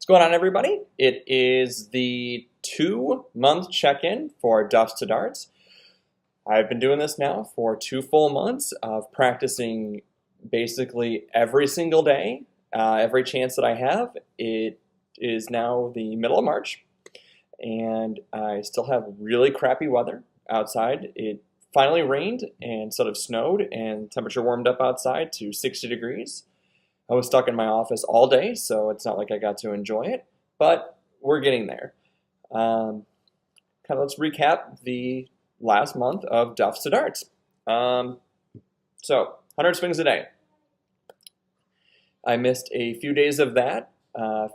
going on, everybody? It is the 2-month check-in for Duffs to Darts. I've been doing this now for 2 full months of practicing basically every single day, every chance that I have. It is now the middle of March, and I still have really crappy weather outside. It finally rained and sort of snowed, and temperature warmed up outside to 60 degrees. I was stuck in my office all day, so it's not like I got to enjoy it, but we're getting there. Let's recap the last month of Duffs to Darts. So 100 swings a day. I missed a few days of that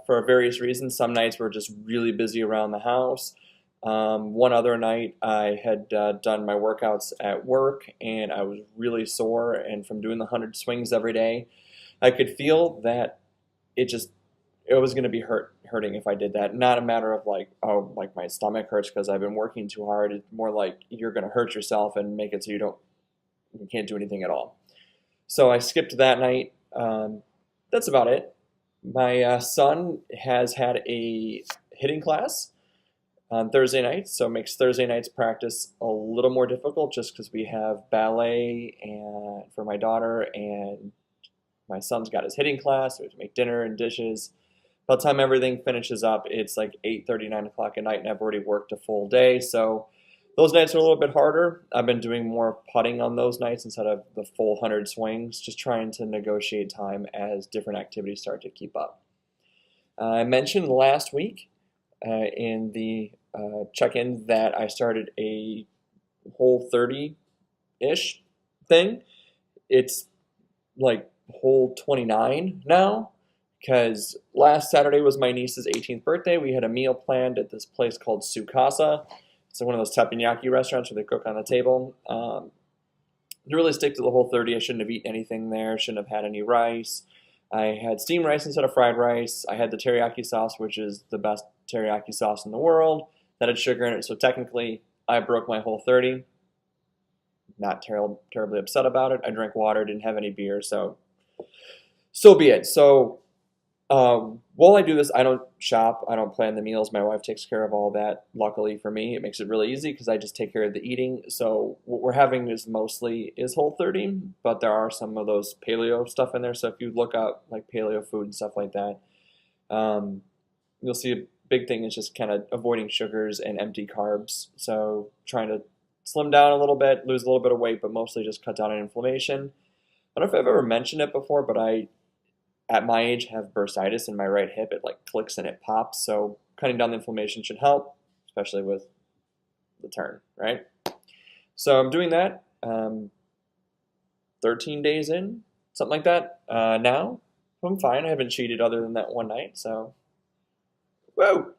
for various reasons. Some nights were just really busy around the house. One other night I had done my workouts at work, and I was really sore, and from doing the 100 swings every day, I could feel that it was going to be hurting if I did that. Not a matter of like, oh, like my stomach hurts because I've been working too hard. It's more like you're going to hurt yourself and make it so you can't do anything at all. So I skipped that night. That's about it. My son has had a hitting class on Thursday nights, so it makes Thursday nights practice a little more difficult just because we have ballet and for my daughter, and my son's got his hitting class, so we have to make dinner and dishes. By the time everything finishes up, it's like 8:30, 9 o'clock at night, and I've already worked a full day, so those nights are a little bit harder. I've been doing more putting on those nights instead of the full 100 swings, just trying to negotiate time as different activities start to keep up. I mentioned last week in the check-in that I started a whole 30-ish thing. It's like hole 29 now, because last Saturday was my niece's 18th birthday. We had a meal planned at this place called Sukasa. It's one of those teppanyaki restaurants where they cook on the table. To really stick to the whole 30, I shouldn't have eaten anything there, shouldn't have had any rice. I had steamed rice instead of fried rice. I had the teriyaki sauce, which is the best teriyaki sauce in the world, that had sugar in it, so technically I broke my whole 30. Not terribly upset about it. I drank water, didn't have any beer, so be it. So while I do this, I don't shop, I don't plan the meals. My wife takes care of all that. Luckily for me, it makes it really easy because I just take care of the eating. So what we're having is mostly Whole 30, but there are some of those paleo stuff in there. So if you look up like paleo food and stuff like that, you'll see a big thing is just kind of avoiding sugars and empty carbs. So trying to slim down a little bit, lose a little bit of weight, but mostly just cut down on inflammation. I don't know if I've ever mentioned it before, but I, at my age, have bursitis in my right hip. It like clicks and it pops, so cutting down the inflammation should help, especially with the turn, right? So I'm doing that, 13 days in, something like that. Now I'm fine. I haven't cheated other than that one night, so whoa.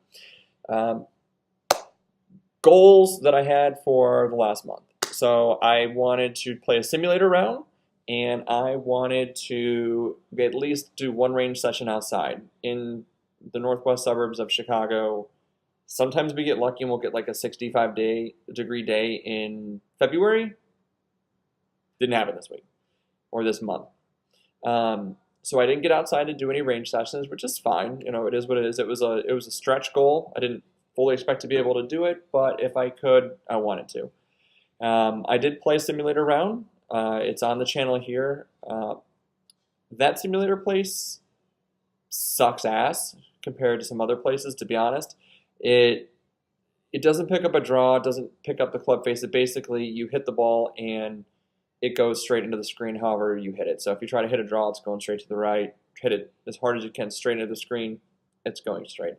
Goals that I had for the last month. So I wanted to play a simulator round, and I wanted to at least do one range session outside in the northwest suburbs of Chicago. Sometimes we get lucky and we'll get like a 65-degree day in February. Didn't happen this week or this month. So I didn't get outside to do any range sessions, which is fine. You know, it is what it is. It was a stretch goal. I didn't fully expect to be able to do it, but if I could, I wanted to. I did play a simulator round. It's on the channel here. That simulator place sucks ass compared to some other places, to be honest. It doesn't pick up a draw, it doesn't pick up the club face. It basically, you hit the ball and it goes straight into the screen however you hit it. So if you try to hit a draw, it's going straight to the right. Hit it as hard as you can straight into the screen, it's going straight.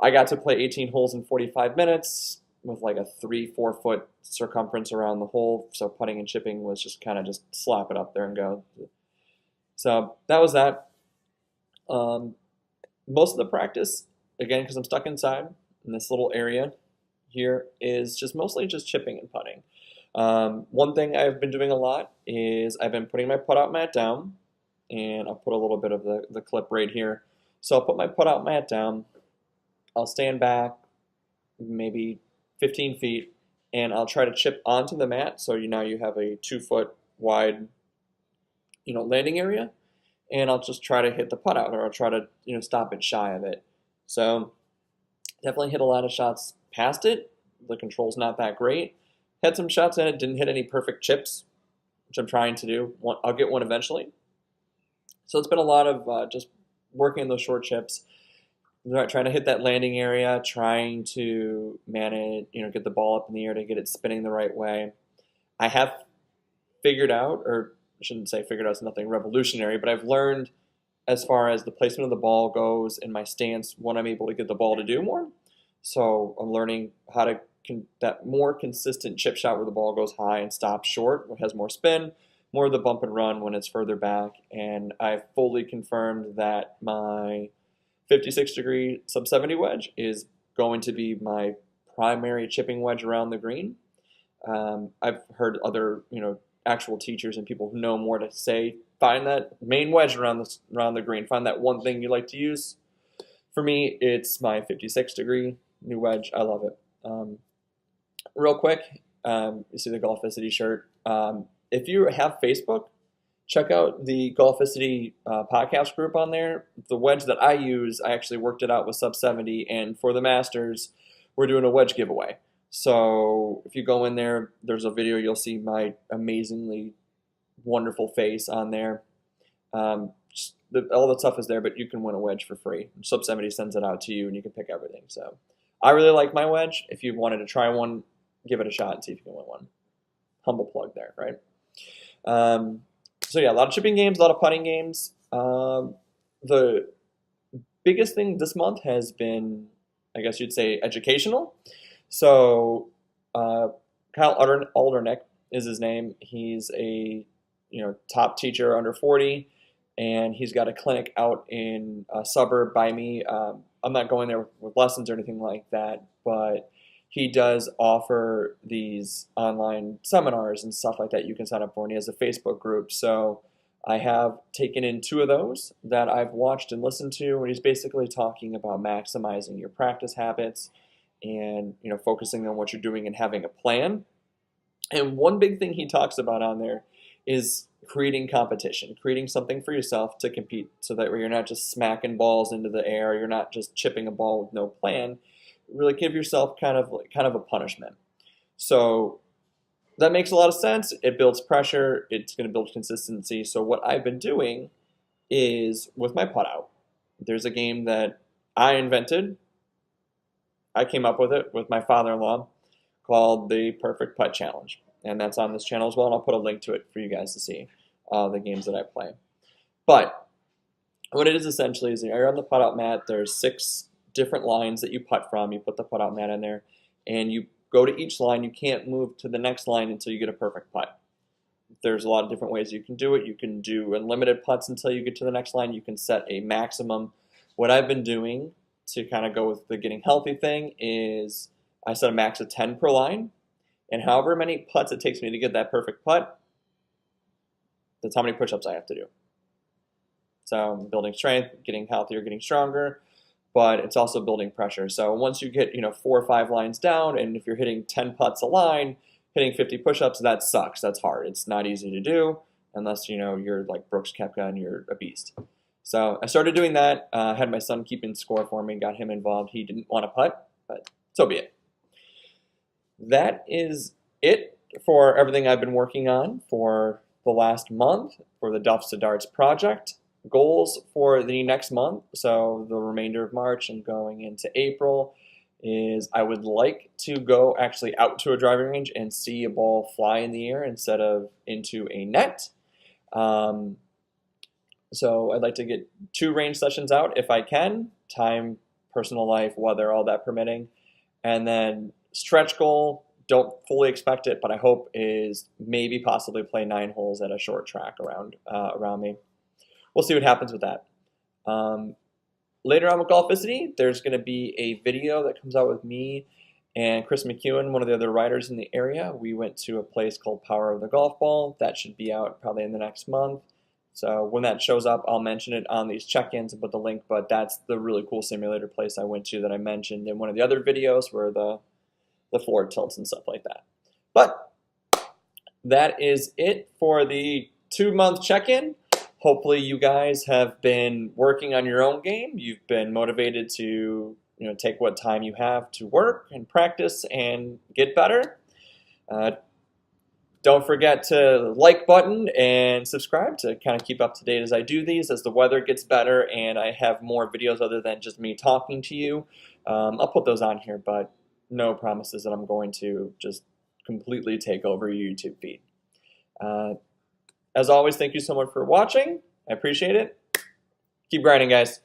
I got to play 18 holes in 45 minutes with like a 3-4 foot circumference around the hole, so putting and chipping was just kind of just slap it up there and go. So that was that. Most of the practice, again, because I'm stuck inside in this little area here, is just mostly just chipping and putting. One thing I've been doing a lot is I've been putting my PuttOut mat down, and I'll put a little bit of the clip right here. So I'll put my PuttOut mat down, I'll stand back maybe 15 feet, and I'll try to chip onto the mat. So now you have a 2-foot wide, landing area, and I'll just try to hit the putt out, or I'll try to stop it shy of it. So definitely hit a lot of shots past it. The control's not that great. Had some shots in it, didn't hit any perfect chips, which I'm trying to do. I'll get one eventually. So it's been a lot of just working those short chips, trying to hit that landing area, trying to manage, get the ball up in the air to get it spinning the right way. I have figured out, or I shouldn't say figured out, it's nothing revolutionary, but I've learned as far as the placement of the ball goes and my stance, what I'm able to get the ball to do more. So I'm learning how to that more consistent chip shot where the ball goes high and stops short, it has more spin, more of the bump and run when it's further back. And I've fully confirmed that my 56-degree sub 70 wedge is going to be my primary chipping wedge around the green. I've heard other, actual teachers and people who know more to say, find that main wedge around the green. Find that one thing you like to use. For me, it's my 56-degree new wedge. I love it. Real quick, you see the Golficity shirt. If you have Facebook, check out the Golficity podcast group on there. The wedge that I use, I actually worked it out with sub 70, and for the Masters, we're doing a wedge giveaway. So if you go in there, there's a video, you'll see my amazingly wonderful face on there. All the stuff is there, but you can win a wedge for free. Sub 70 sends it out to you, and you can pick everything. So I really like my wedge. If you wanted to try one, give it a shot and see if you can win one. Humble plug there, right? So yeah, a lot of chipping games, a lot of putting games. The biggest thing this month has been, I guess you'd say, educational. So Kyle Aldernick is his name. He's a top teacher under 40, and he's got a clinic out in a suburb by me. I'm not going there with lessons or anything like that, but he does offer these online seminars and stuff like that you can sign up for, and he has a Facebook group. So I have taken in 2 of those that I've watched and listened to, and he's basically talking about maximizing your practice habits and focusing on what you're doing and having a plan. And one big thing he talks about on there is creating competition, creating something for yourself to compete, so that you're not just smacking balls into the air, you're not just chipping a ball with no plan. Really give yourself kind of a punishment. So that makes a lot of sense. It builds pressure. It's going to build consistency. So what I've been doing is with my PuttOut, there's a game that I invented. I came up with it with my father-in-law, called the Perfect Putt Challenge. And that's on this channel as well, and I'll put a link to it for you guys to see the games that I play. But what it is essentially is you're on the PuttOut mat. There's 6 different lines that you putt from. You put the PuttOut mat in there, and you go to each line. You can't move to the next line until you get a perfect putt. There's a lot of different ways you can do it. You can do unlimited putts until you get to the next line. You can set a maximum. What I've been doing to kind of go with the getting healthy thing is I set a max of 10 per line, and however many putts it takes me to get that perfect putt, that's how many push-ups I have to do. So I'm building strength, getting healthier, getting stronger, but it's also building pressure. So once you get 4 or 5 lines down, and if you're hitting 10 putts a line, hitting 50 push-ups, that sucks. That's hard. It's not easy to do unless you're like Brooks Koepka and you're a beast. So I started doing that. Had my son keeping score for me, got him involved. He didn't want to putt, but so be it. That is it for everything I've been working on for the last month for the Duffs to Darts project. Goals for the next month, so the remainder of March and going into April, is I would like to go actually out to a driving range and see a ball fly in the air instead of into a net. So I'd like to get 2 range sessions out if I can, time, personal life, weather, all that permitting. And then stretch goal, don't fully expect it, but I hope is maybe possibly play 9 holes at a short track around me. We'll see what happens with that. Later on with Golficity, there's going to be a video that comes out with me and Chris McEwen, one of the other riders in the area. We went to a place called Power of the Golf Ball. That should be out probably in the next month. So when that shows up, I'll mention it on these check-ins and put the link, but that's the really cool simulator place I went to that I mentioned in one of the other videos where the floor tilts and stuff like that. But that is it for the 2-month check-in. Hopefully you guys have been working on your own game. You've been motivated to take what time you have to work and practice and get better. Uh, don't forget to like button and subscribe to kind of keep up to date as I do these. As the weather gets better and I have more videos other than just me talking to you, I'll put those on here, but no promises that I'm going to just completely take over your YouTube feed. As always, thank you so much for watching. I appreciate it. Keep grinding, guys.